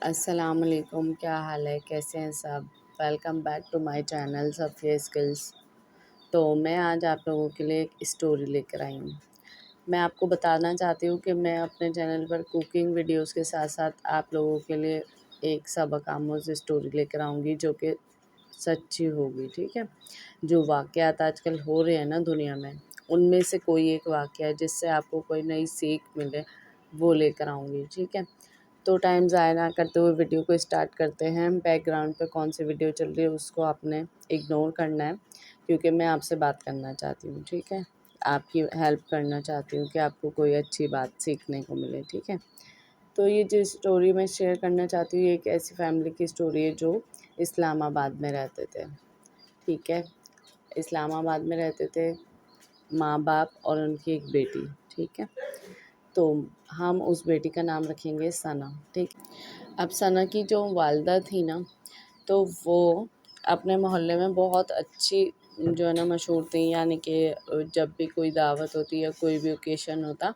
السلام علیکم، کیا حال ہے؟ کیسے ہیں سب؟ Welcome back to my channel Safia Skills. تو میں آج آپ لوگوں کے لیے ایک اسٹوری لے کر آئی ہوں۔ میں آپ کو بتانا چاہتی ہوں کہ میں اپنے چینل پر کوکنگ ویڈیوز کے ساتھ ساتھ آپ لوگوں کے لیے ایک سبق آموز اسٹوری لے کر آؤں گی جو کہ سچی ہوگی، ٹھیک ہے؟ جو واقعات آج کل ہو رہے ہیں نا دنیا میں، ان میں سے کوئی ایک واقعہ جس سے آپ کو کوئی نئی سیکھ ملے وہ لے کر آؤں گی، ٹھیک ہے؟ تو ٹائم ضائع نہ کرتے ہوئے ویڈیو کو اسٹارٹ کرتے ہیں۔ بیک گراؤنڈ پہ کون سی ویڈیو چل رہی ہے اس کو آپ نے اگنور کرنا ہے، کیونکہ میں آپ سے بات کرنا چاہتی ہوں، ٹھیک ہے؟ آپ کی ہیلپ کرنا چاہتی ہوں کہ آپ کو کوئی اچھی بات سیکھنے کو ملے، ٹھیک ہے؟ تو یہ جو اسٹوری میں شیئر کرنا چاہتی ہوں، یہ ایک ایسی فیملی کی اسٹوری ہے جو اسلام آباد میں رہتے تھے، ٹھیک ہے؟ اسلام آباد میں رہتے تھے ماں باپ اور ان کی ایک بیٹی، ٹھیک ہے؟ تو ہم اس بیٹی کا نام رکھیں گے ثنا، ٹھیک؟ اب ثنا کی جو والدہ تھی نا، تو وہ اپنے محلے میں بہت اچھی جو ہے نا مشہور تھیں، یعنی کہ جب بھی کوئی دعوت ہوتی یا کوئی بھی اوکیشن ہوتا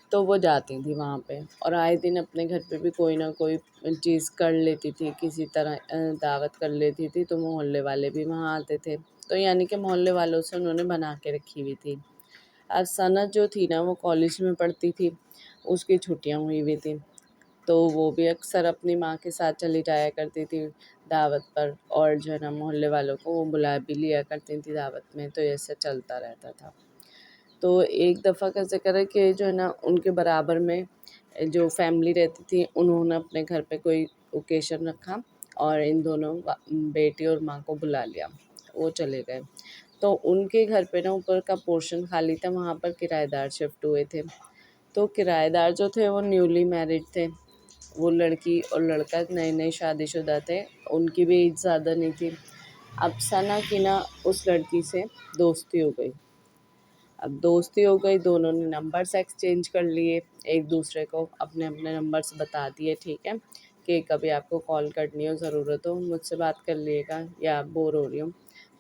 تو وہ جاتی تھی وہاں پہ، اور آئے دن اپنے گھر پہ بھی کوئی نہ کوئی چیز کر لیتی تھی، کسی طرح دعوت کر لیتی تھی تو محلے والے بھی وہاں آتے تھے، تو یعنی کہ محلے والوں سے انہوں نے بنا کے رکھی ہوئی تھی۔ اب ثنا جو تھی نا وہ کالج میں پڑھتی تھی، اس کی چھٹیاں ہوئی ہوئی تھیں، تو وہ بھی اکثر اپنی ماں کے ساتھ چلی جایا کرتی تھی دعوت پر، اور جو ہے نا محلے والوں کو وہ بلا بھی لیا کرتی تھی دعوت میں، تو ایسے چلتا رہتا تھا۔ تو ایک دفعہ کا ذکر ہے کہ جو ہے نا ان کے برابر میں جو فیملی رہتی تھی انہوں نے اپنے گھر پہ کوئی اوکیشن رکھا اور ان دونوں بیٹی اور ماں کو بلا لیا، وہ چلے گئے۔ تو ان کے گھر پہ نا اوپر کا پورشن خالی تھا، وہاں پر کرایہ دار شفٹ ہوئے تھے، تو کرایہ دار جو تھے وہ نیولی میرڈ تھے، وہ لڑکی اور لڑکا نئے نئے شادی شدہ تھے، ان کی بھی ایج زیادہ نہیں تھی۔ اب ثنا کی نا اس لڑکی سے دوستی ہو گئی، اب دوستی ہو گئی، دونوں نے نمبرز ایکسچینج کر لیے، ایک دوسرے کو اپنے اپنے نمبرز بتا دیے، ٹھیک ہے؟ کہ کبھی آپ کو کال کرنی ہو، ضرورت ہو مجھ سے بات کر لیے گا، یا آپ بور ہو رہی ہوں،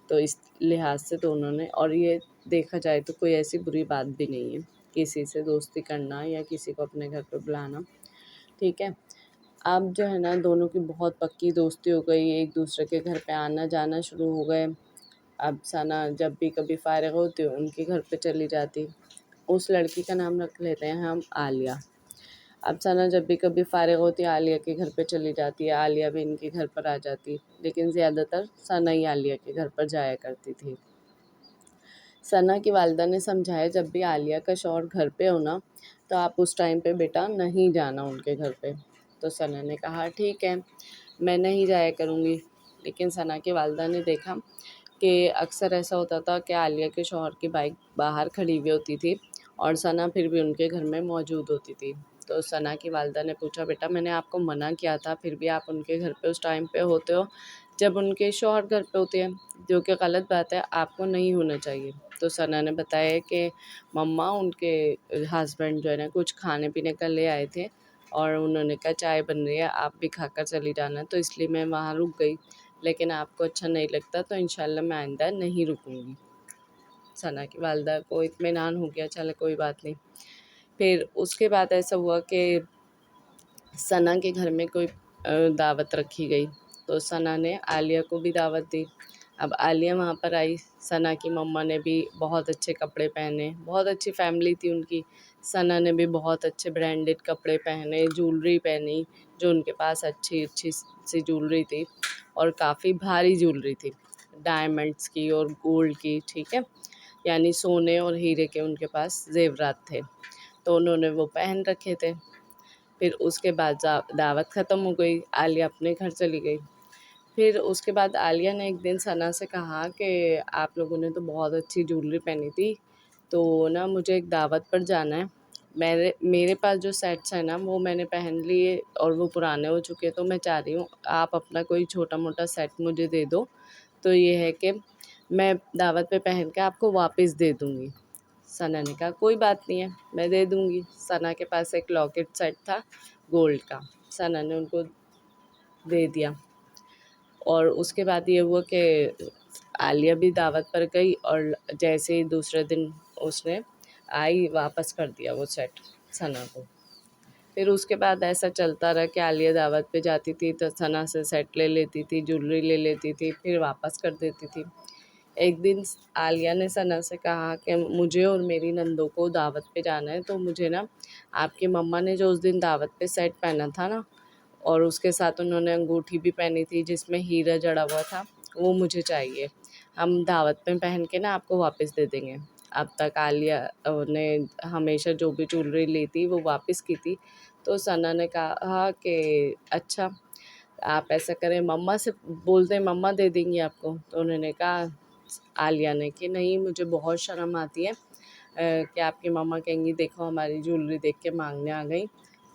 تو اس لحاظ سے دونوں نے، اور یہ دیکھا جائے تو کوئی ایسی بری بات بھی نہیں ہے کسی سے دوستی کرنا یا کسی کو اپنے گھر پہ بلانا، ٹھیک ہے؟ اب جو ہے نا دونوں کی بہت پکی دوستی ہو گئی، ایک دوسرے کے گھر پہ آنا جانا شروع ہو گئے۔ اب ثنا جب بھی کبھی فارغ ہوتی ان کے گھر پہ چلی جاتی، اس لڑکی کا نام رکھ لیتے ہیں ہم عالیہ۔ اب ثنا جب بھی کبھی فارغ ہوتی عالیہ کے گھر پہ چلی جاتی ہے، عالیہ بھی ان کے گھر پر آ جاتی، لیکن زیادہ تر ثنا ہی عالیہ کے گھر پر جایا کرتی تھی۔ ثنا کی والدہ نے سمجھایا جب بھی عالیہ کا شوہر گھر پہ ہونا تو آپ اس ٹائم پہ بیٹا نہیں جانا ان کے گھر پہ، تو ثنا نے کہا ٹھیک ہے میں نہیں جایا کروں گی، لیکن ثنا کی والدہ نے دیکھا کہ اکثر ایسا ہوتا تھا کہ عالیہ کے شوہر کی بائک باہر کھڑی ہوئی ہوتی تھی اور ثنا پھر بھی ان کے گھر میں موجود ہوتی تھی۔ تو ثنا کی والدہ نے پوچھا بیٹا میں نے آپ کو منع کیا تھا پھر بھی آپ ان کے گھر پہ اس ٹائم پہ ہوتے ہو جب ان کے شوہر گھر پہ ہوتے ہیں، جو کہ غلط بات ہے، آپ کو نہیں ہونا چاہیے۔ تو ثنا نے بتایا کہ مما ان کے ہسبینڈ جو ہے نا کچھ کھانے پینے کا لے آئے تھے اور انہوں نے کہا چائے بن رہی ہے آپ بھی کھا کر چلی جانا، تو اس لیے میں وہاں رک گئی، لیکن آپ کو اچھا نہیں لگتا تو انشاءاللہ میں آئندہ نہیں رکوں گی۔ ثنا کی والدہ کو اطمینان ہو گیا، چلے کوئی بات نہیں۔ پھر اس کے بعد ایسا ہوا کہ ثنا کے گھر میں کوئی دعوت رکھی گئی، تو ثنا نے عالیہ کو بھی دعوت دی۔ اب عالیہ وہاں پر آئی، ثنا کی مما نے بھی بہت اچھے کپڑے پہنے، بہت اچھی فیملی تھی ان کی، ثنا نے بھی بہت اچھے برانڈڈ کپڑے پہنے، جولری پہنی، جو ان کے پاس اچھی اچھی سی جولری تھی اور کافی بھاری جولری تھی، ڈائمنڈس کی اور گولڈ کی، ٹھیک ہے؟ یعنی سونے اور ہیرے کے ان کے پاس زیورات تھے، تو انہوں نے وہ پہن رکھے تھے۔ پھر اس کے بعد دعوت ختم ہو گئی، عالیہ اپنے گھر چلی گئی۔ پھر اس کے بعد عالیہ نے ایک دن ثنا سے کہا کہ آپ لوگوں نے تو بہت اچھی جولری پہنی تھی، تو نا مجھے ایک دعوت پر جانا ہے، میرے پاس جو سیٹس ہیں نا وہ میں نے پہن لیے اور وہ پرانے ہو چکے، تو میں چاہ رہی ہوں آپ اپنا کوئی چھوٹا موٹا سیٹ مجھے دے دو، تو یہ ہے کہ میں دعوت پہ پہن کے آپ کو واپس دے دوں گی۔ ثنا نے کہا کوئی بات نہیں ہے میں دے دوں گی۔ ثنا کے پاس ایک لاکٹ سیٹ تھا گولڈ کا، ثنا نے ان کو دے دیا، اور اس کے بعد یہ ہوا کہ عالیہ بھی دعوت پر گئی اور جیسے ہی دوسرے دن اس نے آئی واپس کر دیا وہ سیٹ ثنا کو۔ پھر اس کے بعد ایسا چلتا رہا کہ عالیہ دعوت پہ جاتی تھی تو ثنا سے سیٹ لے لیتی تھی، جولری لے لیتی تھی، پھر واپس کر دیتی تھی۔ ایک دن عالیہ نے ثنا سے کہا کہ مجھے اور میری نندوں کو دعوت پہ جانا ہے، تو مجھے نا آپ کی مما نے جو اس دن دعوت پہ سیٹ پہنا تھا نا، اور اس کے ساتھ انہوں نے انگوٹھی بھی پہنی تھی جس میں ہیرا جڑا ہوا تھا، وہ مجھے چاہیے، ہم دعوت پہ پہن کے نا آپ کو واپس دے دیں گے۔ اب تک عالیہ نے ہمیشہ جو بھی جولری لی تھی وہ واپس کی تھی، تو ثنا نے کہا کہ اچھا آپ ایسا کریں، مما سے بول دیں، مما دے دیں گی آپ کو۔ تو انہوں نے کہا عالیہ نے کہ نہیں، مجھے بہت شرم آتی ہے کہ آپ کی مما کہیں گی دیکھو ہماری جولری دیکھ کے مانگنے آ گئی،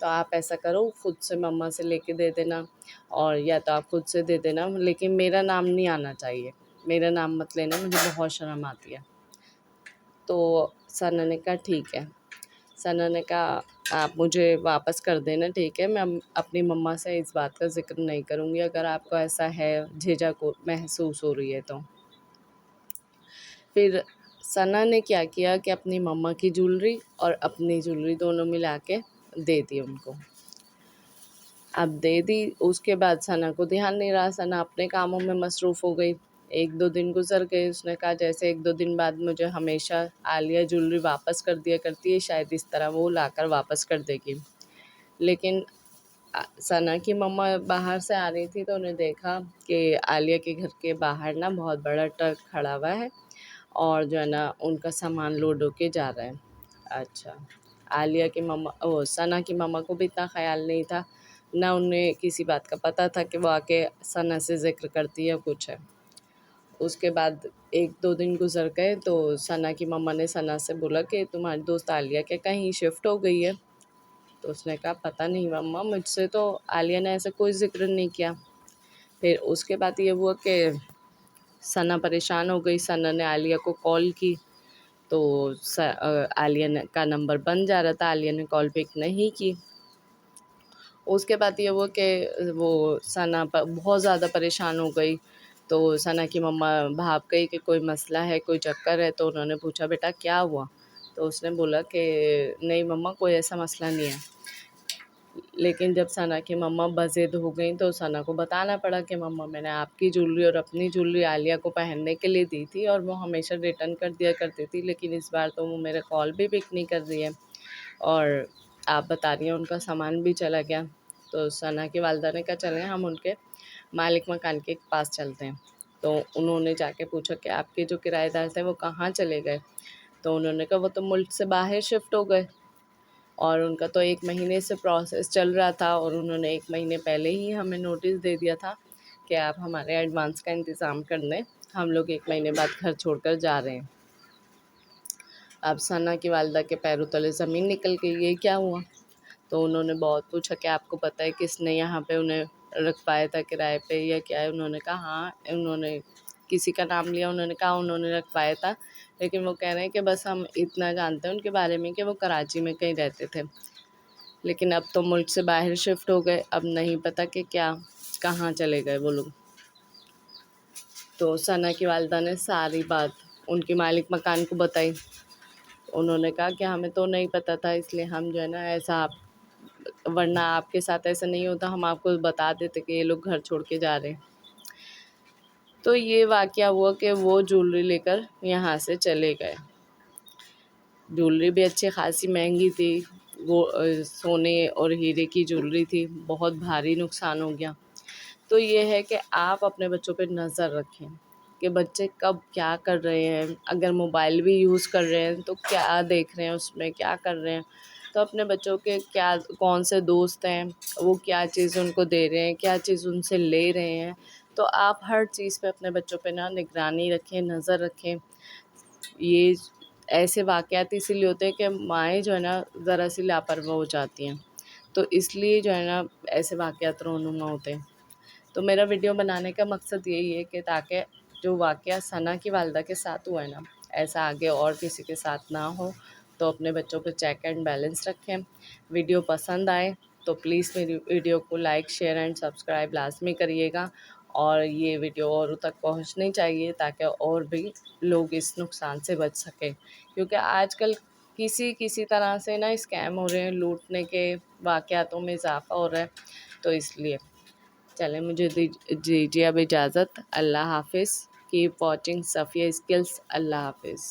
تو آپ ایسا کرو خود سے مما سے لے کے دے دینا، اور یا تو آپ خود سے دے دینا، لیکن میرا نام نہیں آنا چاہیے، میرا نام مت لینا، مجھے بہت شرم آتی ہے۔ تو ثنا نے کہا ٹھیک ہے۔ ثنا نے کہا آپ مجھے واپس کر دینا، ٹھیک ہے، میں اپنی مما سے اس بات کا ذکر نہیں کروں گی اگر آپ کو ایسا ہے، جھجک محسوس ہو رہی ہے تو۔ پھر ثنا نے کیا کیا کہ اپنی مما کی جولری اور اپنی جولری دونوں ملا کے دے دی ان کو۔ اب دے دی، اس کے بعد ثنا کو دھیان نہیں رہا، ثنا اپنے کاموں میں مصروف ہو گئی۔ ایک دو دن گزر گئے، اس نے کہا جیسے ایک دو دن بعد مجھے ہمیشہ عالیہ جولری واپس کر دیا کرتی ہے، شاید اس طرح وہ لا کر واپس کر دے گی۔ لیکن ثنا کی مما باہر سے آ رہی تھی تو انہیں دیکھا کہ عالیہ کے گھر کے باہر نا بہت بڑا ٹرک کھڑا ہوا ہے اور جو ہے نا ان کا سامان لوڈ ہو کے جا رہا ہے۔ اچھا، عالیہ کی مما ثنا کی مما کو بھی اتنا خیال نہیں تھا، نہ انہیں کسی بات کا پتہ تھا کہ وہ آ کے ثنا سے ذکر کرتی ہے کچھ ہے۔ اس کے بعد ایک دو دن گزر گئے تو ثنا کی مما نے ثنا سے بولا کہ تمہاری دوست عالیہ کے کہیں شفٹ ہو گئی ہے؟ تو اس نے کہا پتہ نہیں مما، مجھ سے تو عالیہ نے ایسا کوئی ذکر نہیں کیا۔ پھر اس کے بعد یہ ہوا کہ ثنا پریشان ہو گئی، ثنا نے عالیہ کو کال کی تو عالیہ کا نمبر بند جا رہا تھا، عالیہ نے کال پک نہیں کی۔ اس کے بعد یہ ہوا کہ وہ ثنا بہت زیادہ پریشان ہو گئی، تو ثنا کی مما بھاپ گئی کہ کوئی مسئلہ ہے، کوئی چکر ہے، تو انہوں نے پوچھا بیٹا کیا ہوا؟ تو اس نے بولا کہ نہیں مما، کوئی ایسا مسئلہ نہیں ہے۔ لیکن جب ثنا کی مما بضد ہو گئیں تو ثنا کو بتانا پڑا کہ مما میں نے آپ کی جولری اور اپنی جولری عالیہ کو پہننے کے لیے دی تھی اور وہ ہمیشہ ریٹرن کر دیا کرتی تھی، لیکن اس بار تو وہ میرے کال بھی پک نہیں کر رہی ہے اور آپ بتا رہی ہیں ان کا سامان بھی چلا گیا۔ تو ثنا کی والدہ نے کہا چلیں ہم ان کے مالک مکان کے پاس چلتے ہیں۔ تو انہوں نے جا کے پوچھا کہ آپ کے جو کرایہ دار تھے وہ کہاں چلے گئے؟ تو انہوں نے کہا وہ تو ملک سے باہر شفٹ ہو گئے، اور ان کا تو 1 مہینے سے پروسیس چل رہا تھا، اور انہوں نے 1 مہینے پہلے ہی ہمیں نوٹس دے دیا تھا کہ آپ ہمارے ایڈوانس کا انتظام کر لیں، ہم لوگ 1 مہینے بعد گھر چھوڑ کر جا رہے ہیں۔ اب ثنا کی والدہ کے پیروں تلے زمین نکل گئی، یہ کیا ہوا؟ تو انہوں نے بہت پوچھا کہ آپ کو پتہ ہے کس نے یہاں پہ انہیں رکھوایا تھا کرائے پہ یا کیا ہے؟ انہوں نے کہا ہاں، انہوں نے کسی کا نام لیا، انہوں نے کہا انہوں نے رکھوایا تھا، لیکن وہ کہہ رہے ہیں کہ بس ہم اتنا جانتے ہیں ان کے بارے میں کہ وہ کراچی میں کہیں رہتے تھے، لیکن اب تو ملک سے باہر شفٹ ہو گئے، اب نہیں پتہ کہ کیا کہاں چلے گئے وہ لوگ۔ تو ثنا کی والدہ نے ساری بات ان کے مالک مکان کو بتائی۔ انہوں نے کہا کہ ہمیں تو نہیں پتہ تھا، اس لیے ہم جو ہے نا ایسا ورنہ آپ کے ساتھ ایسا نہیں ہوتا، ہم آپ کو بتا دیتے کہ یہ لوگ گھر چھوڑ کے جا رہے ہیں۔ تو یہ واقعہ ہوا کہ وہ جولری لے کر یہاں سے چلے گئے۔ جولری بھی اچھی خاصی مہنگی تھی، وہ سونے اور ہیرے کی جولری تھی، بہت بھاری نقصان ہو گیا۔ تو یہ ہے کہ آپ اپنے بچوں پہ نظر رکھیں کہ بچے کب کیا کر رہے ہیں، اگر موبائل بھی یوز کر رہے ہیں تو کیا دیکھ رہے ہیں، اس میں کیا کر رہے ہیں، تو اپنے بچوں کے کیا کون سے دوست ہیں، وہ کیا چیز ان کو دے رہے ہیں، کیا چیز ان سے لے رہے ہیں، تو آپ ہر چیز پہ اپنے بچوں پہ نگرانی رکھیں، نظر رکھیں۔ یہ ایسے واقعات اسی لیے ہوتے ہیں کہ مائیں جو ہے نا ذرا سی لاپرواہ ہو جاتی ہیں، تو اس لیے جو ہے نا ایسے واقعات رونما ہوتے ہیں۔ تو میرا ویڈیو بنانے کا مقصد یہی ہے کہ تاکہ جو واقعہ ثنا کی والدہ کے ساتھ ہوا ہے نا، ایسا آگے اور کسی کے ساتھ نہ ہو، تو اپنے بچوں پہ چیک اینڈ بیلنس رکھیں۔ ویڈیو پسند آئے تو پلیز میری ویڈیو کو لائک، شیئر اینڈ سبسکرائب لازمی کریے گا، اور یہ ویڈیو اوروں تک پہنچنی چاہیے تاکہ اور بھی لوگ اس نقصان سے بچ سکیں، کیونکہ آج کل کسی کسی طرح سے نا اسکیم ہو رہے ہیں، لوٹنے کے واقعاتوں میں اضافہ ہو رہا ہے، تو اس لیے چلیں مجھے دیجیے اب اجازت۔ اللہ حافظ۔ Keep watching Safia Skills. اللہ حافظ۔